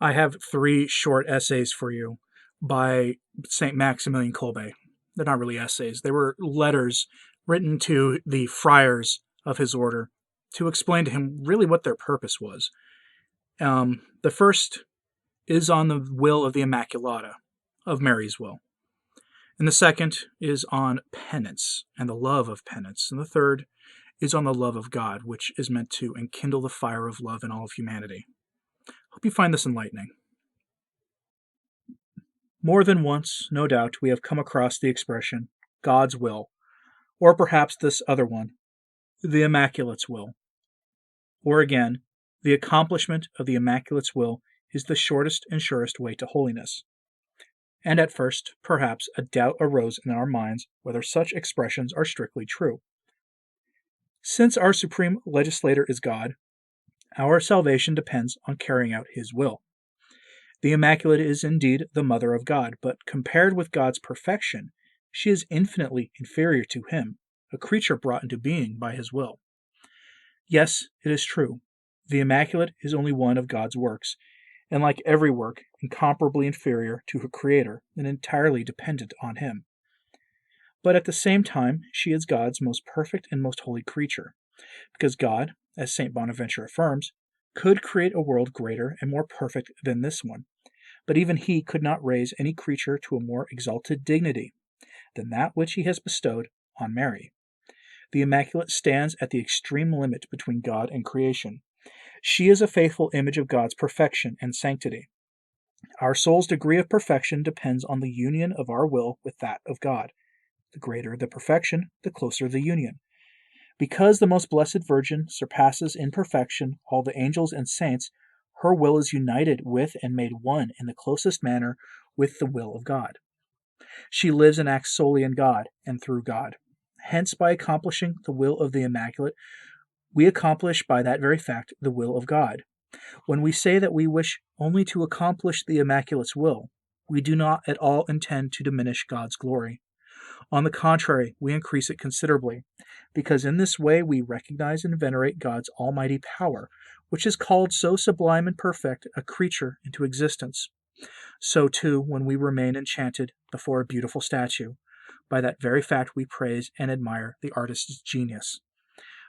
I have 3 short essays for you by St. Maximilian Kolbe. They're not really essays. They were letters written to the friars of his order to explain to him really what their purpose was. The first is on the will of the Immaculata, of Mary's will. And the second is on penance and the love of penance. And the third is on the love of God, which is meant to enkindle the fire of love in all of humanity. Hope you find this enlightening. More than once, no doubt, we have come across the expression, God's will, or perhaps this other one, the Immaculate's will. Or again, the accomplishment of the Immaculate's will is the shortest and surest way to holiness. And at first, perhaps, a doubt arose in our minds whether such expressions are strictly true. Since our supreme legislator is God, our salvation depends on carrying out his will. The Immaculate is indeed the Mother of God, but compared with God's perfection, she is infinitely inferior to him, a creature brought into being by his will. Yes, it is true. The Immaculate is only one of God's works, and like every work, incomparably inferior to her Creator and entirely dependent on him. But at the same time, she is God's most perfect and most holy creature, because God, as St. Bonaventure affirms, could create a world greater and more perfect than this one, but even he could not raise any creature to a more exalted dignity than that which he has bestowed on Mary. The Immaculate stands at the extreme limit between God and creation. She is a faithful image of God's perfection and sanctity. Our soul's degree of perfection depends on the union of our will with that of God. The greater the perfection, the closer the union. Because the most blessed Virgin surpasses in perfection all the angels and saints, her will is united with and made one in the closest manner with the will of God. She lives and acts solely in God and through God. Hence, by accomplishing the will of the Immaculate, we accomplish by that very fact the will of God. When we say that we wish only to accomplish the Immaculate's will, we do not at all intend to diminish God's glory. On the contrary, we increase it considerably, because in this way we recognize and venerate God's almighty power, which has called so sublime and perfect a creature into existence. So, too, when we remain enchanted before a beautiful statue, by that very fact we praise and admire the artist's genius.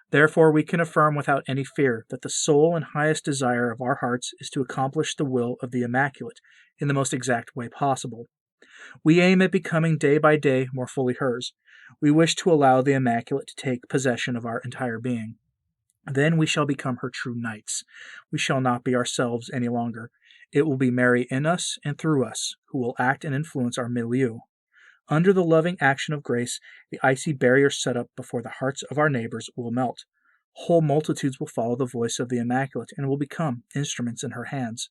Therefore, we can affirm without any fear that the sole and highest desire of our hearts is to accomplish the will of the Immaculate in the most exact way possible. We aim at becoming day by day more fully hers. We wish to allow the Immaculate to take possession of our entire being. Then we shall become her true knights. We shall not be ourselves any longer. It will be Mary in us and through us, who will act and influence our milieu. Under the loving action of grace, the icy barrier set up before the hearts of our neighbors will melt. Whole multitudes will follow the voice of the Immaculate and will become instruments in her hands.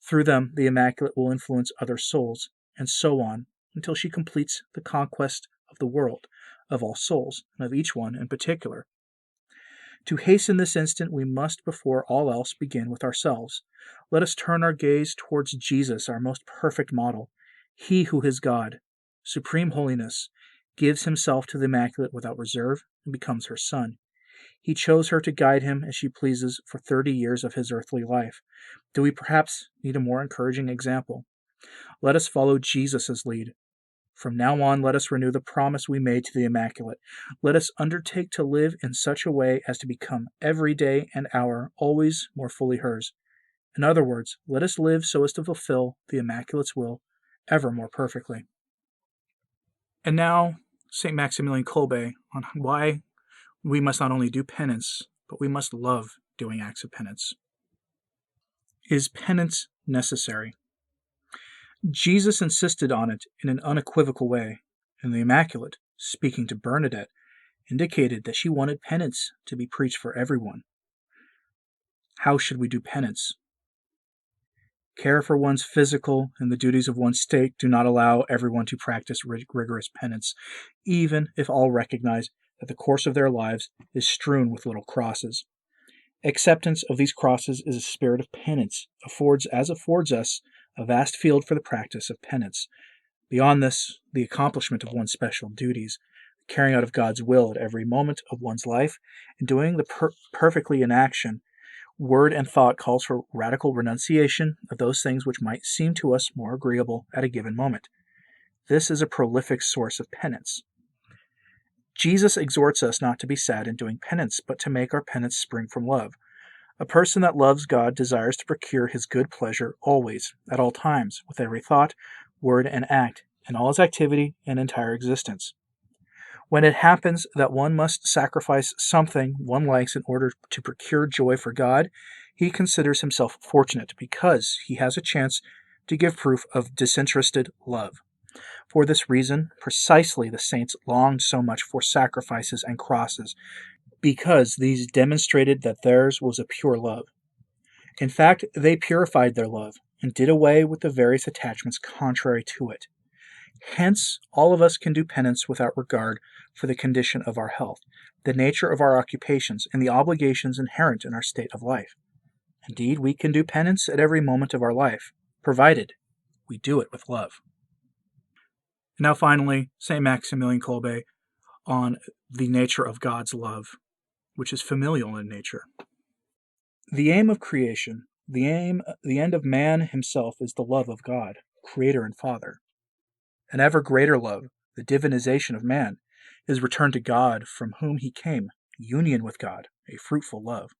Through them, the Immaculate will influence other souls, and so on, until she completes the conquest of the world, of all souls, and of each one in particular. To hasten this instant, we must before all else begin with ourselves. Let us turn our gaze towards Jesus, our most perfect model. He who is God, supreme holiness, gives himself to the Immaculate without reserve and becomes her son. He chose her to guide him as she pleases for 30 years of his earthly life. Do we perhaps need a more encouraging example? Let us follow Jesus' lead. From now on, let us renew the promise we made to the Immaculate. Let us undertake to live in such a way as to become every day and hour always more fully hers. In other words, let us live so as to fulfill the Immaculate's will ever more perfectly. And now, St. Maximilian Kolbe on why we must not only do penance, but we must love doing acts of penance. Is penance necessary? Jesus insisted on it in an unequivocal way, and the Immaculate, speaking to Bernadette, indicated that she wanted penance to be preached for everyone. How should we do penance? Care for one's physical and the duties of one's state do not allow everyone to practice rigorous penance, even if all recognize that the course of their lives is strewn with little crosses. Acceptance of these crosses is a spirit of penance, affords us a vast field for the practice of penance. Beyond this, the accomplishment of one's special duties, the carrying out of God's will at every moment of one's life, and doing the perfectly in action, word and thought calls for radical renunciation of those things which might seem to us more agreeable at a given moment. This is a prolific source of penance. Jesus exhorts us not to be sad in doing penance, but to make our penance spring from love. A person that loves God desires to procure his good pleasure always, at all times, with every thought, word, and act, in all his activity and entire existence. When it happens that one must sacrifice something one likes in order to procure joy for God, he considers himself fortunate because he has a chance to give proof of disinterested love. For this reason, precisely the saints longed so much for sacrifices and crosses, because these demonstrated that theirs was a pure love. In fact, they purified their love and did away with the various attachments contrary to it. Hence, all of us can do penance without regard for the condition of our health, the nature of our occupations, and the obligations inherent in our state of life. Indeed, we can do penance at every moment of our life, provided we do it with love. Now finally, St. Maximilian Kolbe on the nature of God's love, which is familial in nature. The aim of creation, the end of man himself is the love of God, Creator and Father. An ever greater love, the divinization of man, is return to God from whom he came, union with God, a fruitful love.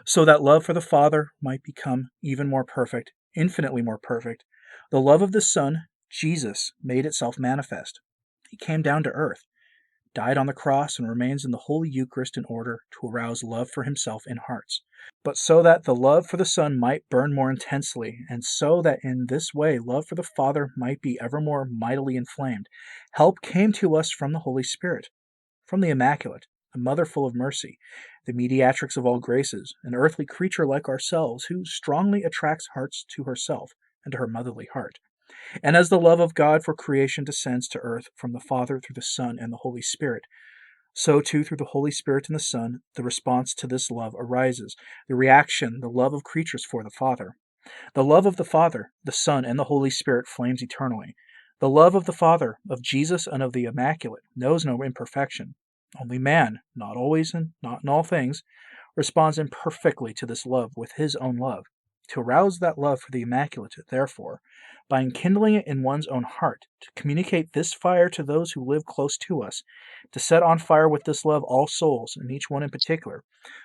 So that love for the Father might become even more perfect, infinitely more perfect, the love of the Son, Jesus, made itself manifest. He came down to earth, died on the cross, and remains in the Holy Eucharist in order to arouse love for himself in hearts. But so that the love for the Son might burn more intensely, and so that in this way love for the Father might be ever more mightily inflamed, help came to us from the Holy Spirit, from the Immaculate, the Mother full of mercy, the mediatrix of all graces, an earthly creature like ourselves, who strongly attracts hearts to herself and to her motherly heart. And as the love of God for creation descends to earth from the Father through the Son and the Holy Spirit, so too through the Holy Spirit and the Son, the response to this love arises, the reaction, the love of creatures for the Father. The love of the Father, the Son, and the Holy Spirit flames eternally. The love of the Father, of Jesus, and of the Immaculate knows no imperfection. Only man, not always and not in all things, responds imperfectly to this love with his own love. To arouse that love for the Immaculate, therefore, by enkindling it in one's own heart, to communicate this fire to those who live close to us, to set on fire with this love all souls, and each one in particular,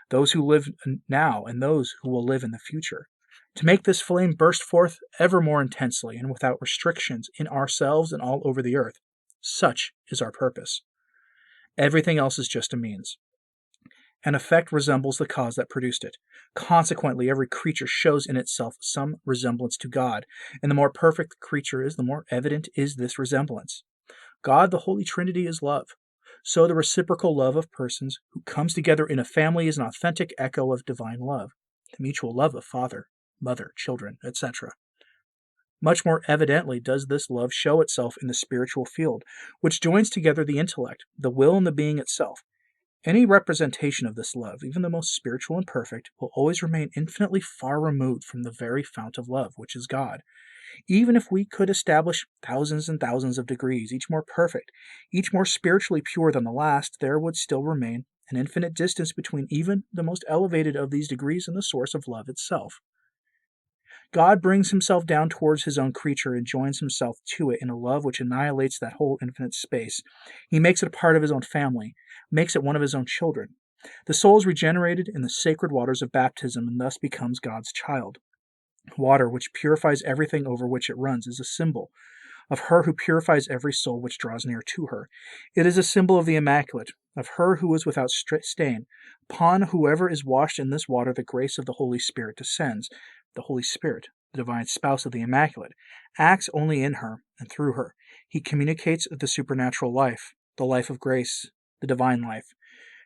those who live now and those who will live in the future, to make this flame burst forth ever more intensely and without restrictions in ourselves and all over the earth. Such is our purpose. Everything else is just a means. An effect resembles the cause that produced it. Consequently, every creature shows in itself some resemblance to God, and the more perfect the creature is, the more evident is this resemblance. God, the Holy Trinity, is love. So the reciprocal love of persons who comes together in a family is an authentic echo of divine love, the mutual love of father, mother, children, etc. Much more evidently does this love show itself in the spiritual field, which joins together the intellect, the will, and the being itself. Any representation of this love, even the most spiritual and perfect, will always remain infinitely far removed from the very fount of love, which is God. Even if we could establish thousands and thousands of degrees, each more perfect, each more spiritually pure than the last, there would still remain an infinite distance between even the most elevated of these degrees and the source of love itself. God brings himself down towards his own creature and joins himself to it in a love which annihilates that whole infinite space. He makes it a part of his own family, makes it one of his own children. The soul is regenerated in the sacred waters of baptism and thus becomes God's child. Water, which purifies everything over which it runs, is a symbol of her who purifies every soul which draws near to her. It is a symbol of the Immaculate, of her who is without stain. Upon whoever is washed in this water, the grace of the Holy Spirit descends. The Holy Spirit, the divine spouse of the Immaculate, acts only in her and through her. He communicates the supernatural life, the life of grace, the divine life,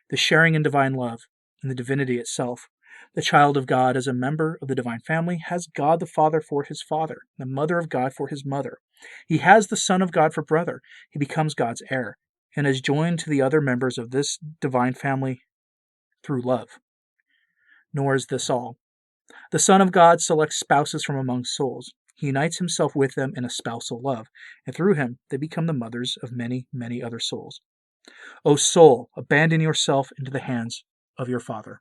the sharing in divine love, and the divinity itself. The child of God, as a member of the divine family, has God the Father for his father, the Mother of God for his mother. He has the Son of God for brother. He becomes God's heir, and is joined to the other members of this divine family through love. Nor is this all. The Son of God selects spouses from among souls. He unites himself with them in a spousal love, and through him they become the mothers of many, many other souls. O soul, abandon yourself into the hands of your Father.